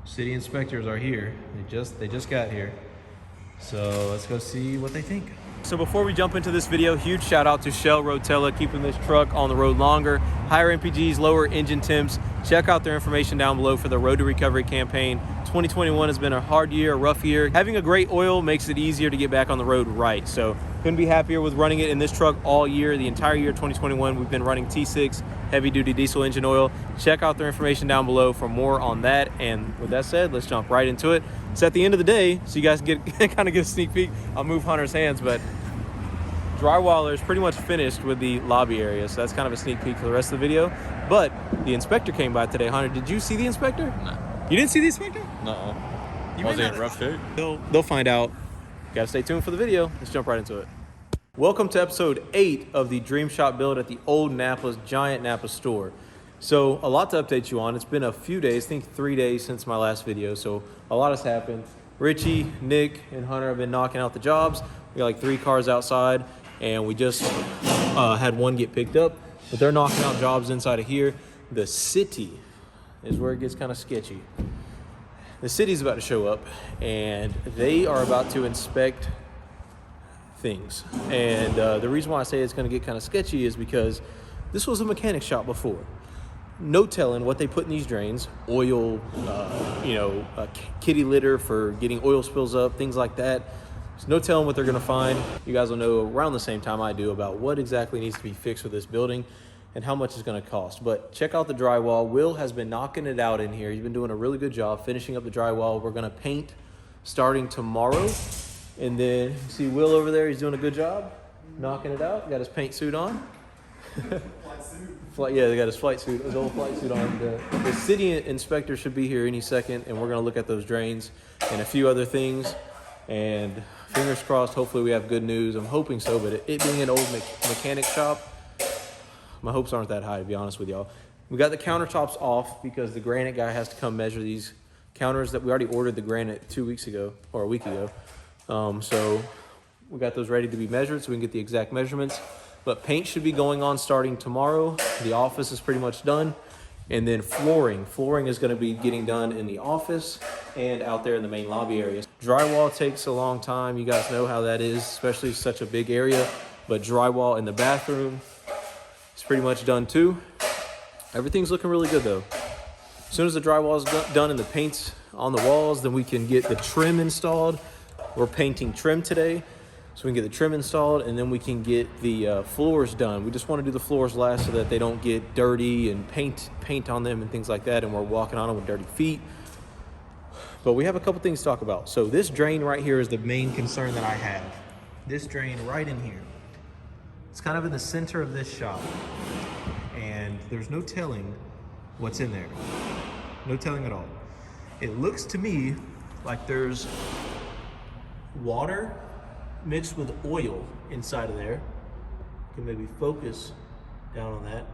City inspectors are here. They just got here. So let's go see what they think. So before we jump into this video, huge shout out to Shell Rotella, keeping this truck on the road longer, higher MPGs, lower engine temps. Check out their information down below for the Road to Recovery campaign. 2021 has been a hard year, a rough year. Having a great oil makes it easier to get back on the road right. So couldn't be happier with running it in this truck all year. The entire year 2021, we've been running T6 heavy duty diesel engine oil. Check out their information down below for more on that. And with that said, let's jump right into it. It's at the end of the day, so you guys can kind of get a sneak peek. I'll move Hunter's hands, but drywaller is pretty much finished with the lobby area, so that's kind of a sneak peek for the rest of the video. But the inspector came by today. Hunter, did you see the inspector? No. You didn't see the inspector? No. You Was it in rough shape? They'll find out. Gotta stay tuned for the video. Let's jump right into it. Welcome to episode 8 of the Dream Shop build at the old NAPA's giant NAPA store. So a lot to update you on. It's been a few days, I think 3 days since my last video, so a lot has happened. Richie, Nick, and Hunter have been knocking out the jobs. We got like 3 cars outside, and we just had one get picked up, but they're knocking out jobs inside of here. The city is where it gets kind of sketchy. The city's about to show up, and they are about to inspect things. And the reason why I say it's going to get kind of sketchy is because this was a mechanic shop before. No telling what they put in these drains, oil, kitty litter for getting oil spills up, things like that. There's no telling what they're gonna find. You guys will know around the same time I do about what exactly needs to be fixed with this building and how much it's gonna cost. But check out the drywall. Will has been knocking it out in here. He's been doing a really good job finishing up the drywall. We're gonna paint starting tomorrow. And then see Will over there, he's doing a good job, knocking it out. Got his paint suit on. Yeah, they got his flight suit, his old flight suit on. The city inspector should be here any second, and we're gonna look at those drains and a few other things. And fingers crossed, hopefully we have good news. I'm hoping so, but it being an old mechanic shop, my hopes aren't that high, to be honest with y'all. We got the countertops off because the granite guy has to come measure these counters that we already ordered the granite 2 weeks ago, or a week ago. So we got those ready to be measured so we can get the exact measurements. But paint should be going on starting tomorrow. The office is pretty much done. And then flooring. Flooring is gonna be getting done in the office and out there in the main lobby area. Drywall takes a long time. You guys know how that is, especially such a big area. But drywall in the bathroom is pretty much done too. Everything's looking really good though. As soon as the drywall is done and the paint's on the walls, then we can get the trim installed. We're painting trim today, so we can get the trim installed, and then we can get the floors done. We just want to do the floors last so that they don't get dirty and paint on them and things like that, and we're walking on them with dirty feet. But we have a couple things to talk about. So this drain right here is the main concern that I have. This drain right in here. It's kind of in the center of this shop, and there's no telling what's in there. No telling at all. It looks to me like there's water mixed with oil inside of there. You can maybe focus down on that.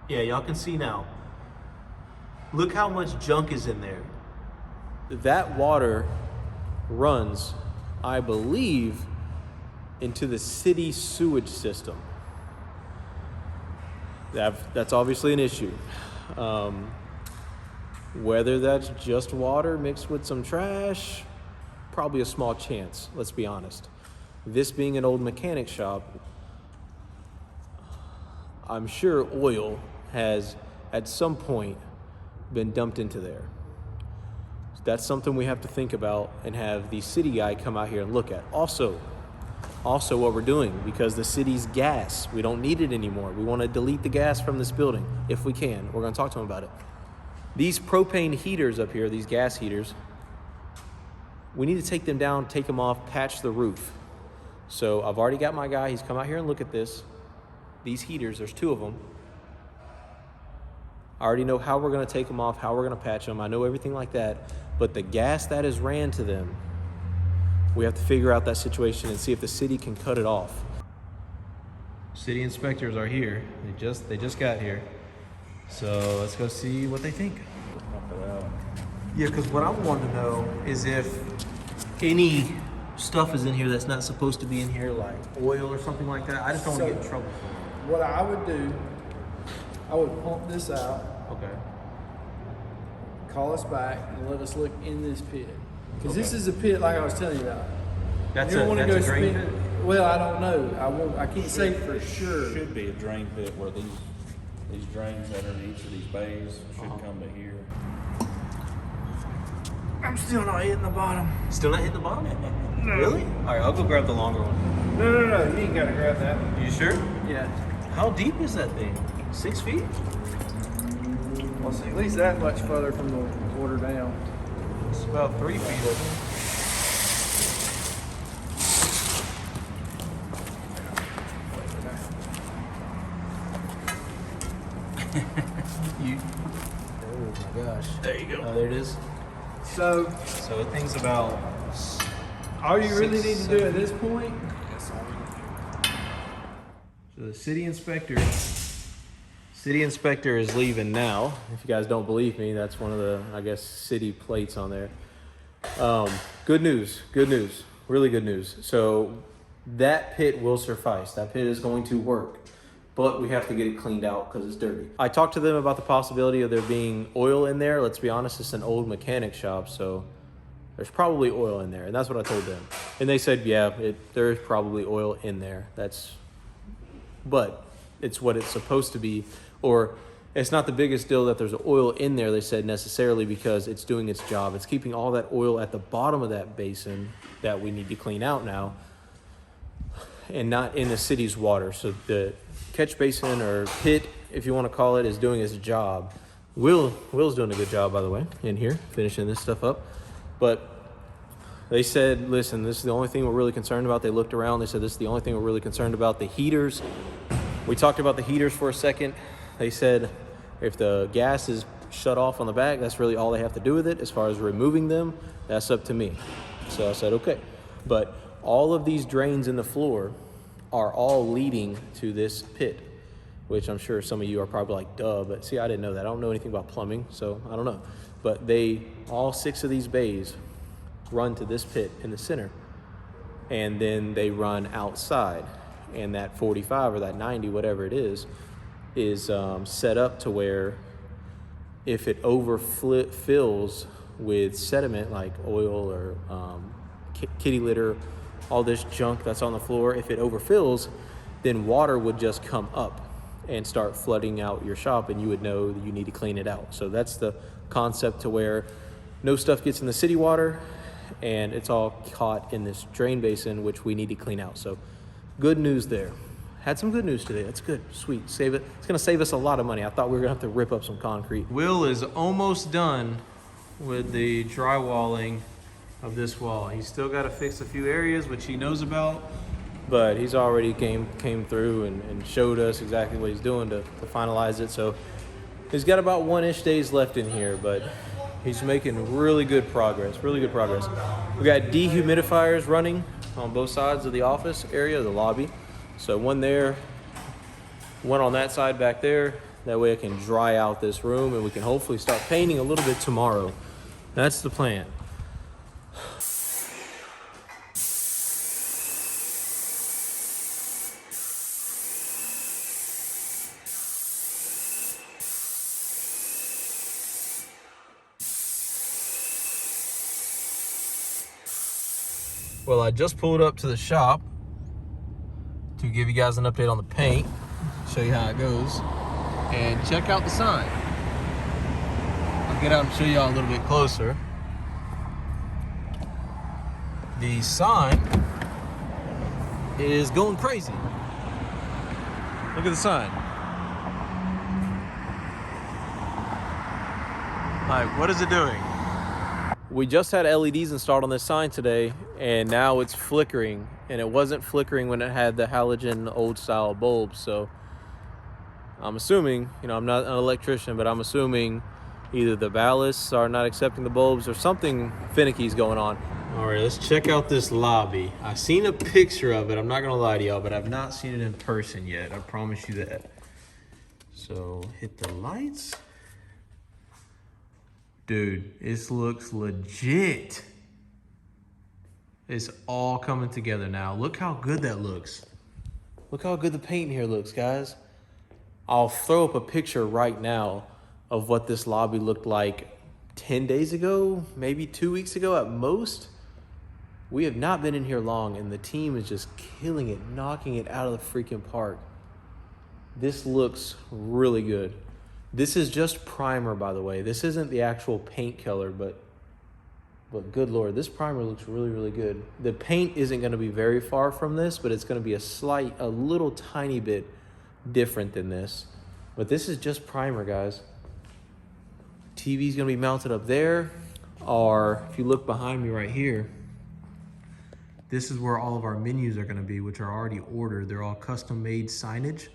Yeah, y'all can see now. Look how much junk is in there. That water runs, I believe, into the city sewage system. That's obviously an issue. Whether that's just water mixed with some trash, probably a small chance, let's be honest. This being an old mechanic shop, I'm sure oil has at some point been dumped into there. So that's something we have to think about and have the city guy come out here and look at. Also what we're doing, because the city's gas, we don't need it anymore. We want to delete the gas from this building if we can. We're going to talk to him about it. These propane heaters up here, these gas heaters, we need to take them down, take them off, patch the roof. So I've already got my guy, he's come out here and look at this. These heaters, there's 2 of them. I already know how we're gonna take them off, how we're gonna patch them. I know everything like that, but the gas that is ran to them, we have to figure out that situation and see if the city can cut it off. City inspectors are here. They just got here. So let's go see what they think. Yeah, because what I want to know is if any stuff is in here that's not supposed to be in here, like oil or something like that. I just don't want to get in trouble for it. What I would do, I would pump this out. Okay. call us back and let us look in this pit. Because this is a pit like I was telling you about. That's you don't want to go drain spin. pit? Well, I don't know. I can't say for sure. Should be a drain pit where these drains that are in each of these bays should come to here. I'm still not hitting the bottom. Still not hitting the bottom? No. Really? All right, I'll go grab the longer one. No. You ain't got to grab that one. You sure? Yeah. How deep is that thing? 6 feet? I'll see. At least that much further from the water down. It's about 3 feet. Oh my gosh. There you go. Oh, there it is. So the thing's about. all you really need to do at this point. So the city inspector is leaving now. If you guys don't believe me, that's one of the, I guess, city plates on there. Good news, really good news. So that pit will suffice. That pit is going to work, but we have to get it cleaned out because it's dirty. I talked to them about the possibility of there being oil in there. Let's be honest, it's an old mechanic shop, so there's probably oil in there, and that's what I told them. And they said, yeah, there is probably oil in there. But it's what it's supposed to be, or it's not the biggest deal that there's oil in there, they said, necessarily, because it's doing its job. It's keeping all that oil at the bottom of that basin that we need to clean out now, and not in the city's water. So the catch basin, or pit, if you want to call it, is doing its job. Will's doing a good job, by the way, in here, finishing this stuff up. But they said, listen, this is the only thing we're really concerned about. They looked around, they said, this is the only thing we're really concerned about. The heaters. We talked about the heaters for a second. They said if the gas is shut off on the back, that's really all they have to do with it. As far as removing them, that's up to me. So I said, okay. But all of these drains in the floor are all leading to this pit, which I'm sure some of you are probably like, duh, but see, I didn't know that. I don't know anything about plumbing, so I don't know. But all 6 of these bays run to this pit in the center, and then they run outside. And that 45 or that 90, whatever it is set up to where if it overfills with sediment like oil or kitty litter, all this junk that's on the floor, if it overfills, then water would just come up and start flooding out your shop, and you would know that you need to clean it out. So that's the concept, to where no stuff gets in the city water and it's all caught in this drain basin, which we need to clean out. So good news there. Had some good news today. That's good. Sweet. Save it. It's going to save us a lot of money. I thought we were going to have to rip up some concrete. Will is almost done with the drywalling of this wall. He's still got to fix a few areas, which he knows about, but he's already came through and showed us exactly what he's doing to finalize it. So he's got about 1-ish days left in here, but he's making really good progress. We got dehumidifiers running on both sides of the office area, the lobby. So one there, one on that side back there. That way I can dry out this room, and we can hopefully start painting a little bit tomorrow. That's the plan. Well, I just pulled up to the shop to give you guys an update on the paint, show you how it goes, and check out the sign. I'll get out and show y'all a little bit closer. The sign is going crazy. Look at the sign. Like, what is it doing? We just had LEDs installed on this sign today, and now it's flickering, and it wasn't flickering when it had the halogen old style bulbs. So I'm assuming, I'm not an electrician, but I'm assuming either the ballasts are not accepting the bulbs or something finicky is going on. All right, let's check out this lobby. I've seen a picture of it, I'm not gonna lie to y'all, but I've not seen it in person yet, I promise you that. So hit the lights. Dude, this looks legit. It's all coming together now. Look how good that looks. Look how good the paint here looks, guys. I'll throw up a picture right now of what this lobby looked like 10 days ago, maybe 2 weeks ago at most. We have not been in here long, and the team is just killing it, knocking it out of the freaking park. This looks really good. This is just primer, by the way. This isn't the actual paint color, but good Lord, this primer looks really, really good. The paint isn't gonna be very far from this, but it's gonna be a little tiny bit different than this. But this is just primer, guys. TV's gonna be mounted up there, or if you look behind me right here, this is where all of our menus are gonna be, which are already ordered. They're all custom made signage.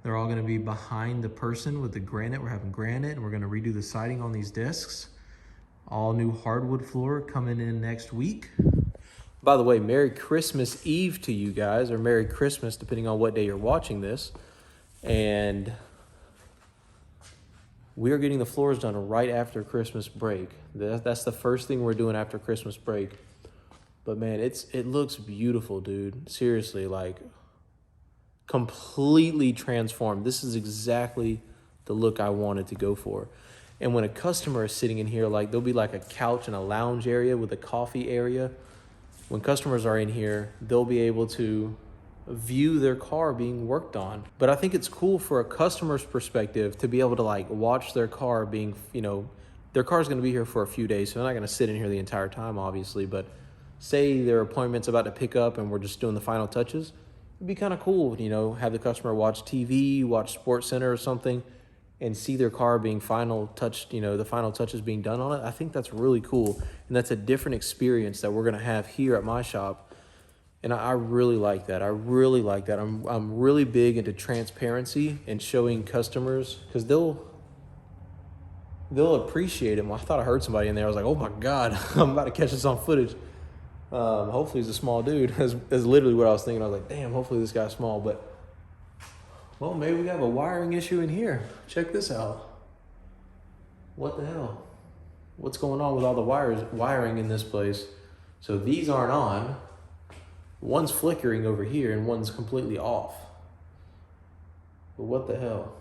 They're all gonna be behind the person with the granite. We're having granite, and we're gonna redo the siding on these desks. All new hardwood floor coming in next week. By the way, Merry Christmas Eve to you guys, or Merry Christmas, depending on what day you're watching this. And we are getting the floors done right after Christmas break. That's the first thing we're doing after Christmas break. But man, it looks beautiful, dude. Seriously, like completely transformed. This is exactly the look I wanted to go for. And when a customer is sitting in here, like there'll be like a couch and a lounge area with a coffee area. When customers are in here, they'll be able to view their car being worked on. But I think it's cool for a customer's perspective to be able to like watch their car being, their car's gonna be here for a few days, so they're not gonna sit in here the entire time, obviously, but say their appointment's about to pick up and we're just doing the final touches, it'd be kind of cool, have the customer watch TV, watch Sports Center or something, and see their car being final touched, the final touches being done on it. I think that's really cool. And that's a different experience that we're gonna have here at my shop. And I really like that. I really like that. I'm really big into transparency and showing customers, because they'll appreciate it. I thought I heard somebody in there. I was like, oh my God, I'm about to catch this on footage. Hopefully he's a small dude. That's literally what I was thinking. I was like, damn, hopefully this guy's small. But well, maybe we have a wiring issue in here. Check this out. What the hell? What's going on with all the wiring in this place? So these aren't on. One's flickering over here and one's completely off. But what the hell?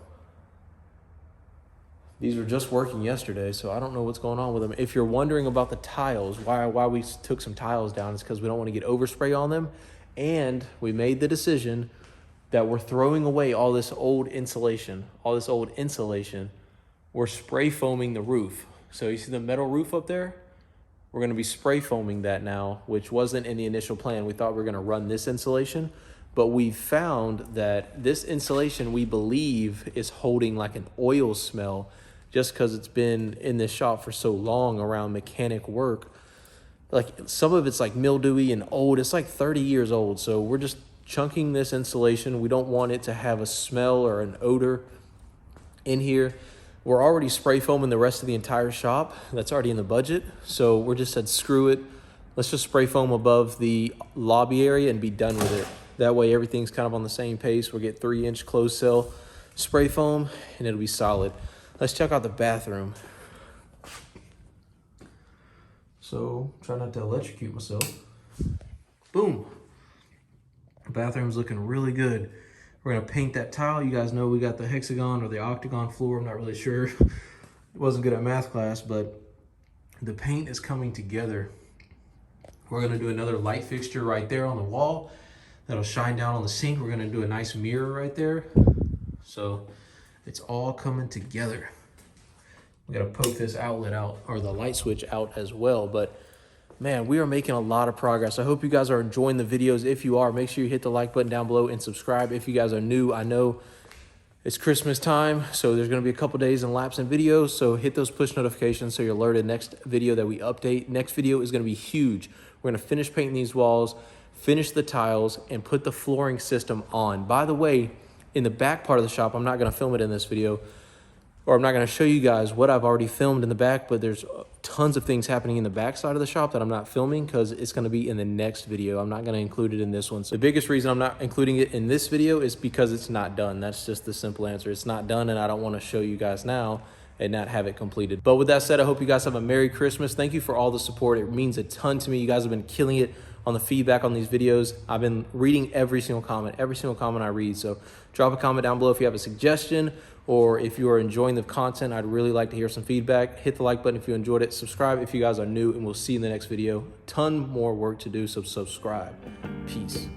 These were just working yesterday, so I don't know what's going on with them. If you're wondering about the tiles, why we took some tiles down, it's because we don't want to get overspray on them. And we made the decision that we're throwing away all this old insulation. We're spray foaming the roof. So you see the metal roof up there? We're gonna be spray foaming that now, which wasn't in the initial plan. We thought we were gonna run this insulation, but we found that this insulation, we believe, is holding like an oil smell just because it's been in this shop for so long around mechanic work. Like some of it's like mildewy and old. It's like 30 years old. So we're just chunking this insulation. We don't want it to have a smell or an odor in here. We're already spray foaming the rest of the entire shop. That's already in the budget. So we're just said, screw it. Let's just spray foam above the lobby area and be done with it. That way everything's kind of on the same pace. We'll get 3-inch closed cell spray foam and it'll be solid. Let's check out the bathroom. So try not to electrocute myself. Boom. The bathroom's looking really good. We're gonna paint that tile. You guys know we got the hexagon or the octagon floor. I'm not really sure. It wasn't good at math class, but the paint is coming together. We're gonna do another light fixture right there on the wall that'll shine down on the sink. We're gonna do a nice mirror right there. So it's all coming together. We gotta poke this outlet out, or the light switch out as well. But man, we are making a lot of progress. I hope you guys are enjoying the videos. If you are, make sure you hit the like button down below and subscribe. If you guys are new, I know it's Christmas time, so there's gonna be a couple days in lapse in videos, so hit those push notifications so you're alerted next video that we update. Next video is gonna be huge. We're gonna finish painting these walls, finish the tiles, and put the flooring system on. By the way, in the back part of the shop, I'm not gonna film it in this video, or I'm not gonna show you guys what I've already filmed in the back, but there's tons of things happening in the back side of the shop that I'm not filming because it's gonna be in the next video. I'm not gonna include it in this one. So the biggest reason I'm not including it in this video is because it's not done. That's just the simple answer. It's not done and I don't wanna show you guys now and not have it completed. But with that said, I hope you guys have a Merry Christmas. Thank you for all the support. It means a ton to me. You guys have been killing it on the feedback on these videos. I've been reading every single comment I read. So drop a comment down below if you have a suggestion, or if you are enjoying the content. I'd really like to hear some feedback. Hit the like button if you enjoyed it. Subscribe if you guys are new, and we'll see you in the next video. Ton more work to do, so subscribe. Peace.